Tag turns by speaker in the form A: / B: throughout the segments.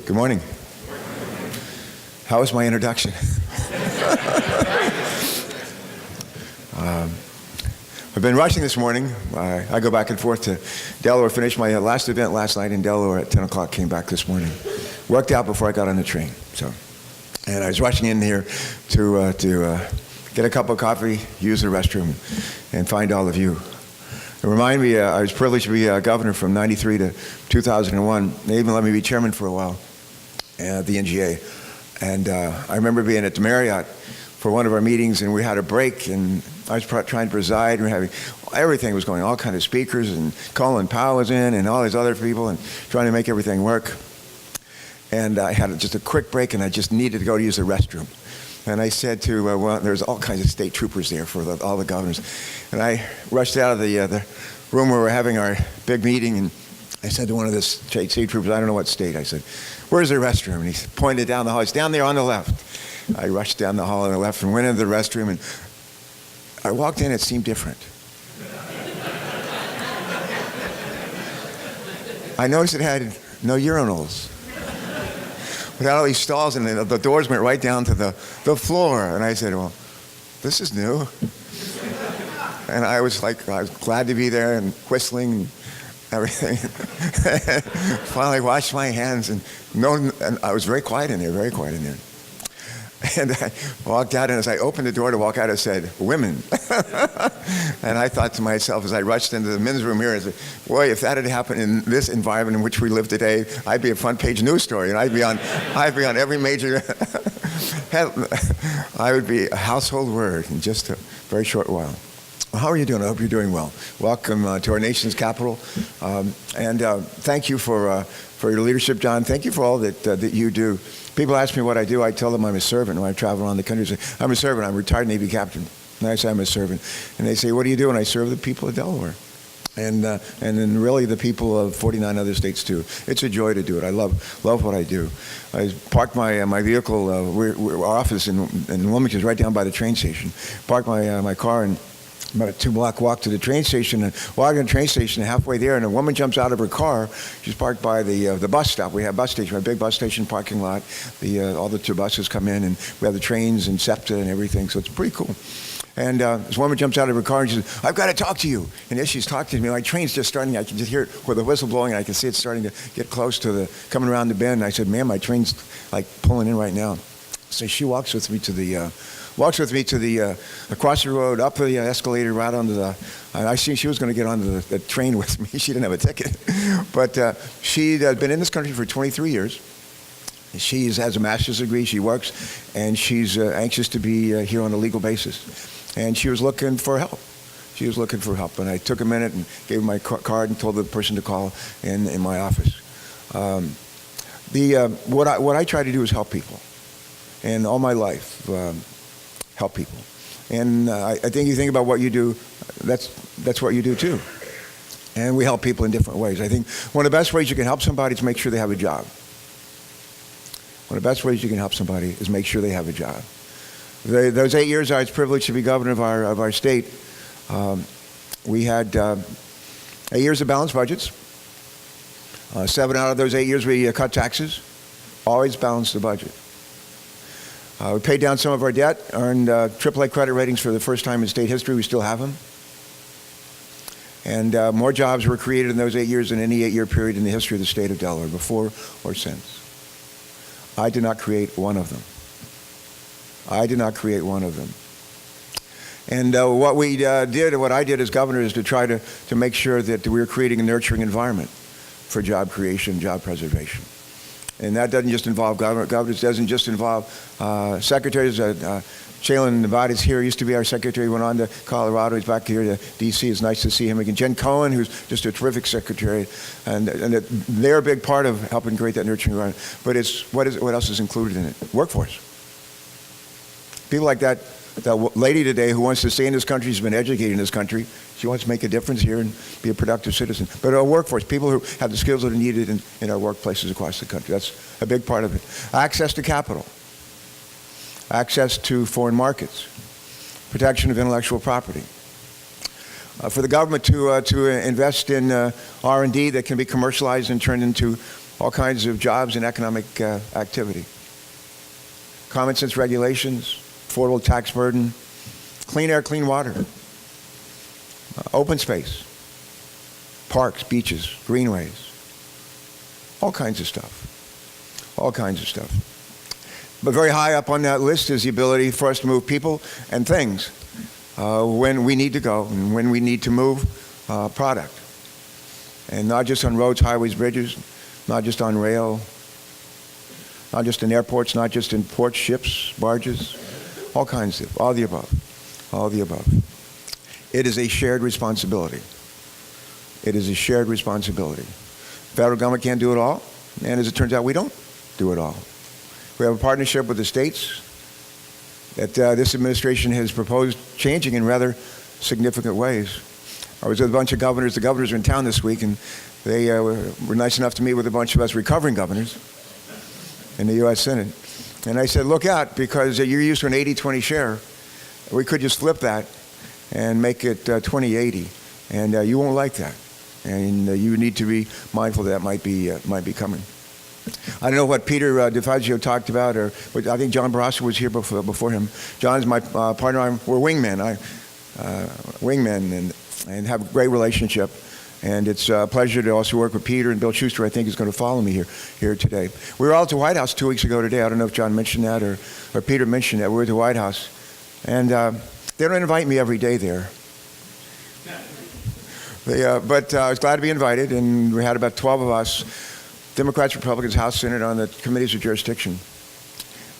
A: Good morning. How was my introduction? I've been rushing this morning. I go back and forth to Delaware, finished my last event last night in Delaware at 10 o'clock, came back this morning. Worked out before I got on the train. And I was rushing in here to get a cup of coffee, use the restroom, and find all of you. It reminded me, I was privileged to be governor from 93 to 2001. They even let me be chairman for a while at the NGA. And I remember being at the Marriott for one of our meetings, and we had a break, and I was trying to preside. Everything was going, all kinds of speakers, and Colin Powell was in, and all these other people, and trying to make everything work. And I had just a quick break, and I just needed to go to use the restroom. And I said to, there's all kinds of state troopers there for all the governors. And I rushed out of the room where we're having our big meeting, and I said to one of the state troopers, I don't know what state, I said, where's the restroom? And he pointed down the hall. It's down there on the left. I rushed down the hall on the left and went into the restroom, and I walked in, it seemed different. I noticed it had no urinals. It had all these stalls, and the doors went right down to the floor. And I said, well, this is new. And I was glad to be there and whistling and everything. Finally washed my hands, and I was very quiet in there, And I walked out, and as I opened the door to walk out, I said, women. And I thought to myself as I rushed into the men's room here, I said, boy, if that had happened in this environment in which we live today, I'd be a front page news story, and I'd be on every major, I would be a household word in just a very short while. Well, how are you doing? I hope you're doing well. Welcome to our nation's capital. And thank you for your leadership, John. Thank you for all that you do. People ask me what I do. I tell them I'm a servant. When I travel around the country, I say, I'm a servant. I'm a retired Navy captain. And I say I'm a servant. And they say, what do you do? And I serve the people of Delaware. And then really the people of 49 other states too. It's a joy to do it. I love what I do. I parked my vehicle, our office in Wilmington is right down by the train station. Parked my car and about a 2-block walk to the train station, and walking to the train station, halfway there, and a woman jumps out of her car. She's parked by the bus stop. We have a bus station, a big bus station parking lot. All the two buses come in, and we have the trains and SEPTA and everything, so it's pretty cool. And this woman jumps out of her car and she says, I've got to talk to you. And as she's talking to me, my train's just starting. I can just hear it with the whistle blowing, and I can see it starting to get close to coming around the bend. And I said, ma'am, my train's like pulling in right now. So she walks with me to the across the road, up the escalator, right onto I see she was going to get onto the train with me. She didn't have a ticket. But she'd been in this country for 23 years. She has a master's degree. She works, and she's anxious to be here on a legal basis. And she was looking for help. And I took a minute and gave her my card and told the person to call in my office. What I try to do is help people. And all my life, help people. And I think you think about what you do, that's what you do too. And we help people in different ways. I think one of the best ways you can help somebody is make sure they have a job. One of the best ways you can help somebody is make sure they have a job. Those 8 years I was privileged to be governor of our state, we had 8 years of balanced budgets. 7 out of those 8 years we cut taxes, always balanced the budget. We paid down some of our debt, earned AAA credit ratings for the first time in state history. We still have them. And more jobs were created in those 8 years than any 8-year period in the history of the state of Delaware, before or since. I did not create one of them. And what I did as governor is to try to make sure that we were creating a nurturing environment for job creation, job preservation. And that doesn't just involve governors, doesn't just involve secretaries. Shailen Nevada's here, used to be our secretary, went on to Colorado, he's back here to D.C. It's nice to see him again. Jen Cohen, who's just a terrific secretary, and they're a big part of helping create that nurturing environment. But what else is included in it? Workforce. People like that lady today who wants to stay in this country, she's been educated in this country, she wants to make a difference here and be a productive citizen. But our workforce, people who have the skills that are needed in our workplaces across the country, that's a big part of it. Access to capital, access to foreign markets, protection of intellectual property. For the government to invest in R&D that can be commercialized and turned into all kinds of jobs and economic activity. Common sense regulations, affordable tax burden, clean air, clean water, open space, parks, beaches, greenways, all kinds of stuff, all kinds of stuff. But very high up on that list is the ability for us to move people and things when we need to go and when we need to move product. And not just on roads, highways, bridges, not just on rail, not just in airports, not just in ports, ships, barges, all kinds of, all the above, all the above. It is a shared responsibility. It is a shared responsibility. Federal government can't do it all, and as it turns out, we don't do it all. We have a partnership with the states that this administration has proposed changing in rather significant ways. I was with a bunch of governors. The governors are in town this week, and they were nice enough to meet with a bunch of us recovering governors in the U.S. Senate. And I said, look out, because you're used to an 80-20 share. We could just flip that and make it 20-80, and you won't like that. And you need to be mindful that might be coming. I don't know what Peter DeFazio talked about, but I think John Barrasso was here before him. John's my partner. We're wingmen. Wingmen, and have a great relationship. And it's a pleasure to also work with Peter, and Bill Schuster, I think, is going to follow me here today. We were all at the White House 2 weeks ago today. I don't know if John mentioned that or Peter mentioned that. We were at the White House. And they don't invite me every day there. But I was glad to be invited, and we had about 12 of us, Democrats, Republicans, House, Senate, on the committees of jurisdiction.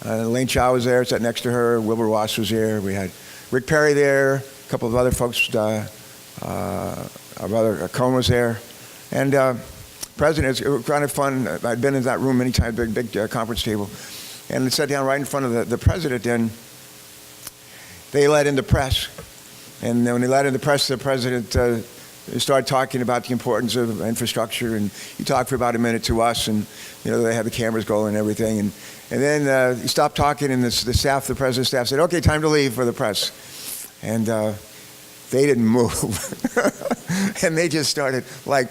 A: Elaine Chao was there, sat next to her. Wilbur Ross was there. We had Rick Perry there, a couple of other folks. Our brother Cohen was there. And President, it was kind of fun. I'd been in that room many times, big conference table. And they sat down right in front of the president, and they let in the press. And then when they let in the press, the president started talking about the importance of infrastructure, and he talked for about a minute to us, and they had the cameras going and everything. And then he stopped talking, and the president's staff said, okay, time to leave for the press. And they didn't move. And they just started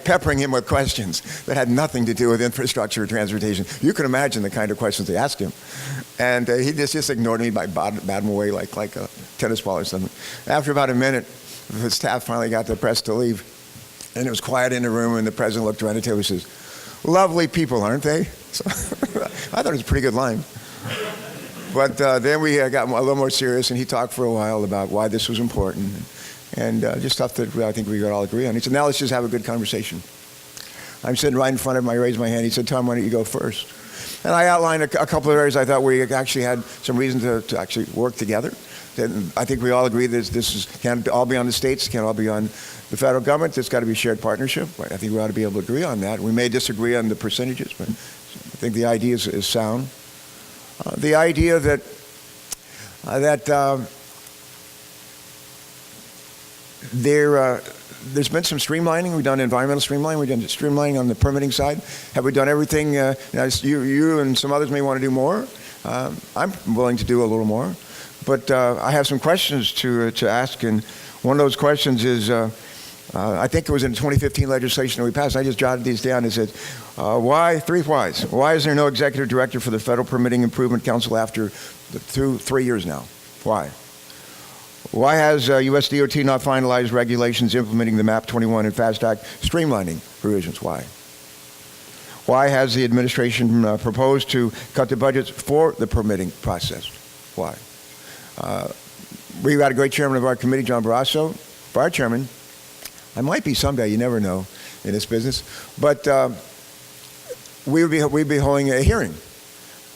A: peppering him with questions that had nothing to do with infrastructure or transportation. You can imagine the kind of questions they asked him. And he just ignored me by batting him away like a tennis ball or something. After about a minute, the staff finally got the press to leave. And it was quiet in the room, and the president looked around the table and says, lovely people, aren't they? So I thought it was a pretty good line. But then we got a little more serious, and he talked for a while about why this was important. And just stuff that I think we could all agree on. He said, now let's just have a good conversation. I'm sitting right in front of him. I raised my hand. He said, Tom, why don't you go first? And I outlined a couple of areas I thought we actually had some reason to actually work together. And I think we all agree that can't all be on the states, can't all be on the federal government. It's got to be a shared partnership. I think we ought to be able to agree on that. We may disagree on the percentages, but I think the idea is sound. The idea that there's been some streamlining. We've done environmental streamlining. We've done streamlining on the permitting side. Have we done everything? You and some others may want to do more. I'm willing to do a little more. But I have some questions to ask. And one of those questions is, I think it was in the 2015 legislation that we passed. I just jotted these down. It said, why? 3 whys. Why is there no executive director for the Federal Permitting Improvement Council after 3 years now? Why? Why has U.S. DOT not finalized regulations implementing the MAP 21 and FAST Act streamlining provisions? Why? Why has the administration proposed to cut the budgets for the permitting process? Why? We've got a great chairman of our committee, John Barrasso. For our chairman, I might be someday, you never know in this business, but we'd be holding a hearing.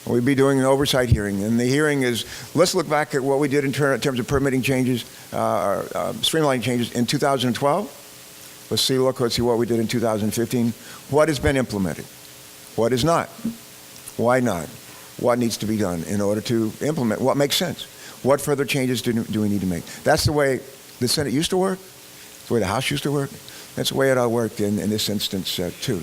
A: We'd be doing an oversight hearing, and the hearing is, let's look back at what we did in terms of permitting changes, streamlining changes in 2012. Let's see what we did in 2015. What has been implemented? What is not? Why not? What needs to be done in order to implement? What makes sense? What further changes do we need to make? That's the way the Senate used to work. That's the way the House used to work. That's the way it all worked in this instance, too.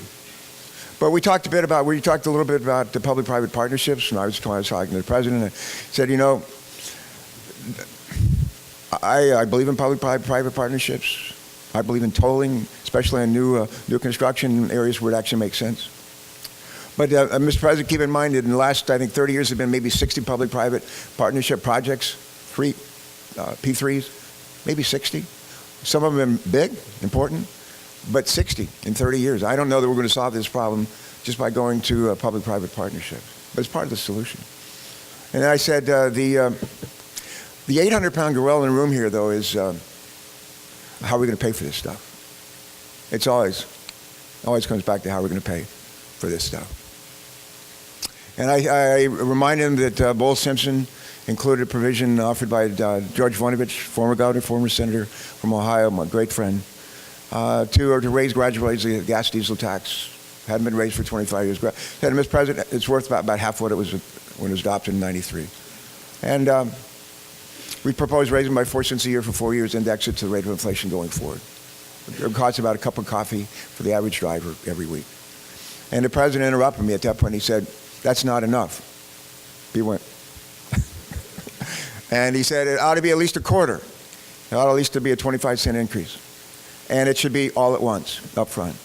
A: But we talked a little bit about the public-private partnerships, and I was talking to the president, and I said, I believe in public-private partnerships. I believe in tolling, especially in new construction areas where it actually makes sense. But Mr. President, keep in mind that in the last, I think, 30 years, there have been maybe 60 public-private partnership projects, P3s, maybe 60. Some of them have been big, important, but 60 in 30 years. I don't know that we're going to solve this problem just by going to public-private partnership, but it's part of the solution. And I said, the 800-pound gorilla in the room here, though, is how are we going to pay for this stuff? It's always comes back to how we're going to pay for this stuff. And I remind him that Bowles Simpson included a provision offered by George Voinovich, former governor, former senator from Ohio, my great friend, to raise gradually the gas diesel tax. Hadn't been raised for 25 years. Said, Mr. President, it's worth about half what it was when it was adopted in '93. And we proposed raising by 4 cents a year for 4 years, index it to the rate of inflation going forward. It costs about a cup of coffee for the average driver every week. And the president interrupted me at that point. He said, that's not enough. He went. And he said, it ought to be at least a quarter. It ought at least to be a 25-cent increase. And it should be all at once, up front.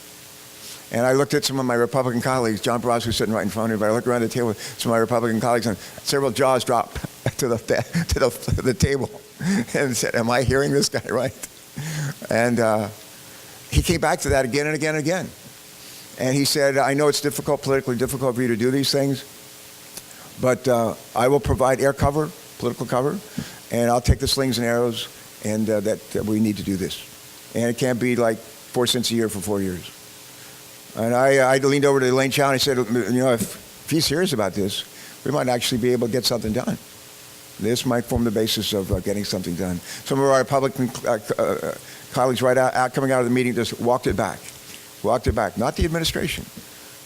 A: And I looked at some of my Republican colleagues. John Barrasso was sitting right in front of me, but I looked around the table with some of my Republican colleagues, and several jaws dropped to the table and said, am I hearing this guy right? And he came back to that again and again and again. And he said, I know it's difficult, politically difficult for you to do these things, but I will provide air cover, political cover, and I'll take the slings and arrows, and that we need to do this. And it can't be like 4 cents a year for 4 years. And I leaned over to Elaine Chao and I said, you know, if he's serious about this, we might actually be able to get something done. This might form the basis of getting something done. Some of our Republican colleagues coming out of the meeting just walked it back. Walked it back. Not the administration.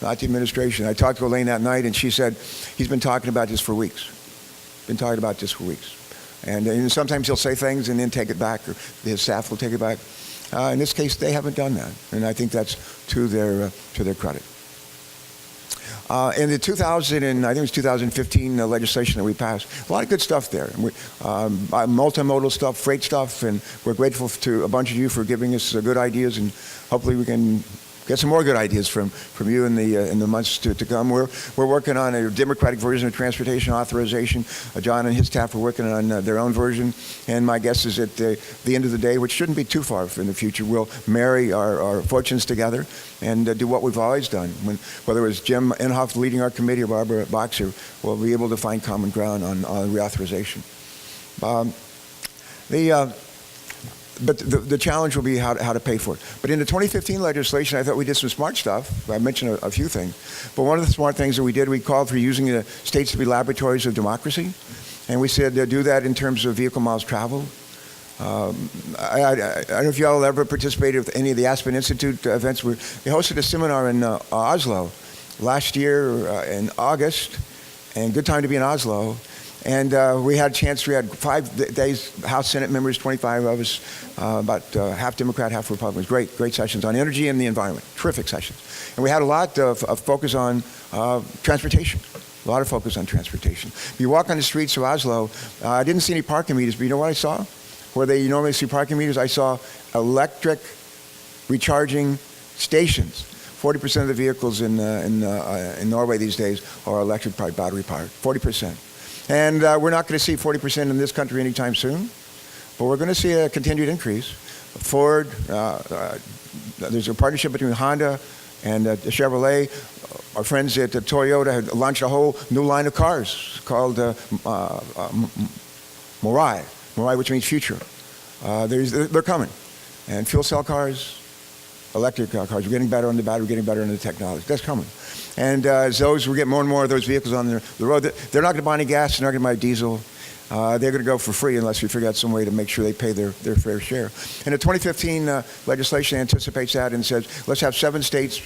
A: Not the administration. I talked to Elaine that night and she said, he's been talking about this for weeks. Been talking about this for weeks. And sometimes he'll say things and then take it back, or his staff will take it back. In this case, they haven't done that, and I think that's to their credit. In the 2015 legislation that we passed, a lot of good stuff there. Multimodal stuff, freight stuff, and we're grateful to a bunch of you for giving us good ideas, and hopefully we can get some more good ideas from you in the months to come. We're working on a Democratic version of transportation authorization. John and his staff are working on their own version, and my guess is at the end of the day, which shouldn't be too far in the future, we'll marry our fortunes together and do what we've always done. Whether it was Jim Inhofe leading our committee or Barbara Boxer, we'll be able to find common ground on reauthorization. But the challenge will be how to pay for it. But in the 2015 legislation, I thought we did some smart stuff. I mentioned a few things. But one of the smart things that we did, we called for using the states to be laboratories of democracy. And we said do that in terms of vehicle miles traveled. I don't know if you all ever participated with any of the Aspen Institute events. We hosted a seminar in Oslo last year in August. And good time to be in Oslo. And we had a chance, we had 5 days, House Senate members, 25 of us, about half Democrat, half Republicans. Great sessions on energy and the environment. Terrific sessions. And we had a lot of focus on transportation. A lot of focus on transportation. If you walk on the streets of Oslo, I didn't see any parking meters, but you know what I saw? Where they normally see parking meters, I saw electric recharging stations. 40% of the vehicles in Norway these days are electric, battery powered. 40%. And we're not going to see 40% in this country anytime soon, but we're going to see a continued increase. Ford, there's a partnership between Honda and Chevrolet. Our friends at Toyota have launched a whole new line of cars called Mirai, which means future. They're coming. And fuel cell cars, electric cars, we're getting better on the battery, we're getting better on the technology. That's coming. And as we get more and more of those vehicles on the road, they're not going to buy any gas, they're not going to buy diesel. They're going to go for free unless we figure out some way to make sure they pay their fair share. And the 2015 legislation anticipates that and says, let's have 7 states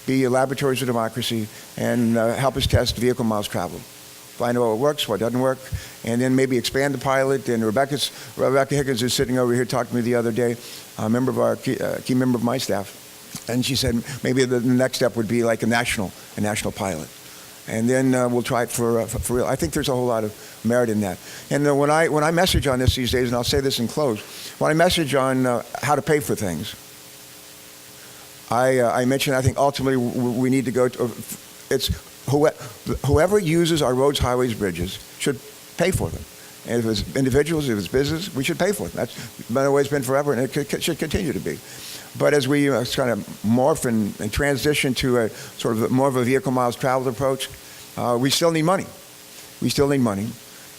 A: be laboratories of democracy and help us test vehicle miles traveled. Find out what works, what doesn't work, and then maybe expand the pilot. And Rebecca Higgins, who's sitting over here, talked to me the other day, a member of our key member of my staff. And she said maybe the next step would be like a national pilot. And then we'll try it for real. I think there's a whole lot of merit in that. And when I message on this these days, and I'll say this in close, when I message on how to pay for things, I mentioned I think ultimately we need to go to it's whoever uses our roads, highways, bridges should pay for them. And if it's individuals, if it's business, we should pay for them. That's the way it's been forever, and it should continue to be. But as we kind of morph and transition to a sort of more of a vehicle miles traveled approach, we still need money. We still need money.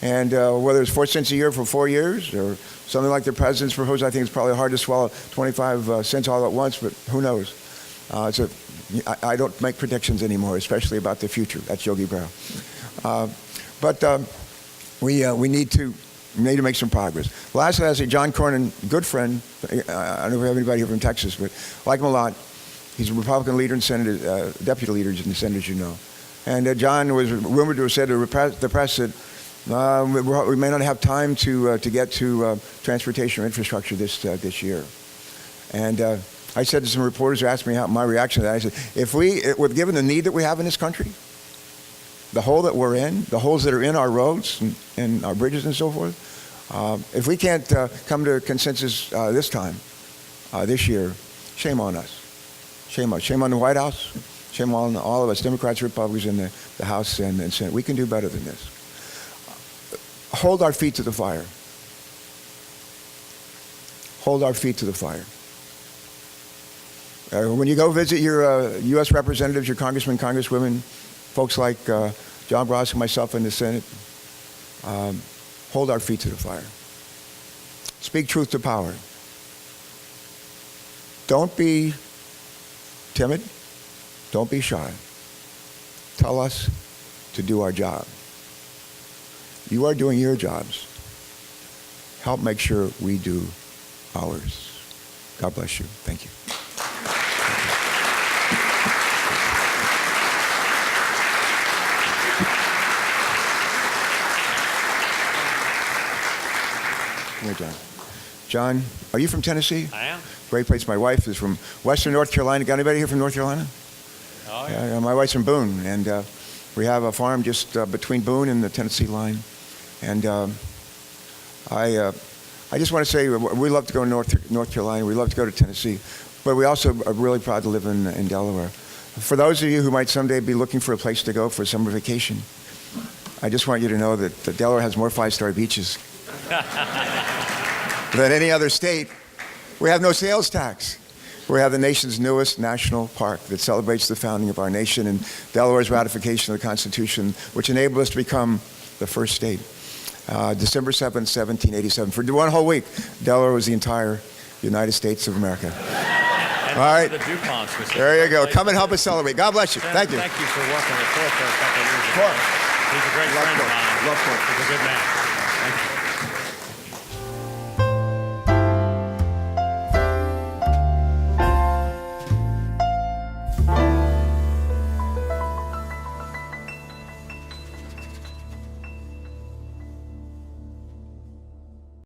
A: And whether it's 4 cents a year for 4 years or something like the president's proposed, I think it's probably hard to swallow 25 cents all at once, but who knows? I don't make predictions anymore, especially about the future. That's Yogi Berra. We need to make some progress. Lastly, I say John Cornyn, good friend. I don't know if we have anybody here from Texas, but I like him a lot. He's a Republican leader in Senate, deputy leader in the Senate, as you know. And John was rumored to have said to the press that we may not have time to get to transportation or infrastructure this year. And I said to some reporters who asked me my reaction to that, I said, given the need that we have in this country, the hole that we're in, the holes that are in our roads and our bridges and so forth, if we can't come to a consensus this year, shame on us. Shame on us. Shame on the White House. Shame on all of us, Democrats, Republicans in the House and Senate. We can do better than this. Hold our feet to the fire. Hold our feet to the fire. When you go visit your U.S. representatives, your congressmen, congresswomen, folks like John Ross and myself in the Senate, hold our feet to the fire. Speak truth to power. Don't be timid. Don't be shy. Tell us to do our job. You are doing your jobs. Help make sure we do ours. God bless you. Thank you. Come here, John. John, are you from Tennessee?
B: I am.
A: Great place. My wife is from Western North Carolina. Got anybody here from North Carolina?
B: Oh, yeah.
A: My wife's from Boone, and we have a farm just between Boone and the Tennessee line. And I just want to say we love to go to North Carolina. We love to go to Tennessee, but we also are really proud to live in Delaware. For those of you who might someday be looking for a place to go for summer vacation, I just want you to know that Delaware has more 5-star beaches than any other state. We have no sales tax. We have the nation's newest national park that celebrates the founding of our nation and Delaware's ratification of the Constitution, which enabled us to become the first state. December 7th, 1787. For one whole week, Delaware was the entire United States of America.
B: And
A: all right.
B: The DuPonts.
A: There you go. Come and help us celebrate. God bless you. Thank you.
B: Thank you for working with Carper for a couple of years ago. He's a great friend of mine.
A: Love Carper.
B: He's a good man. Thank you.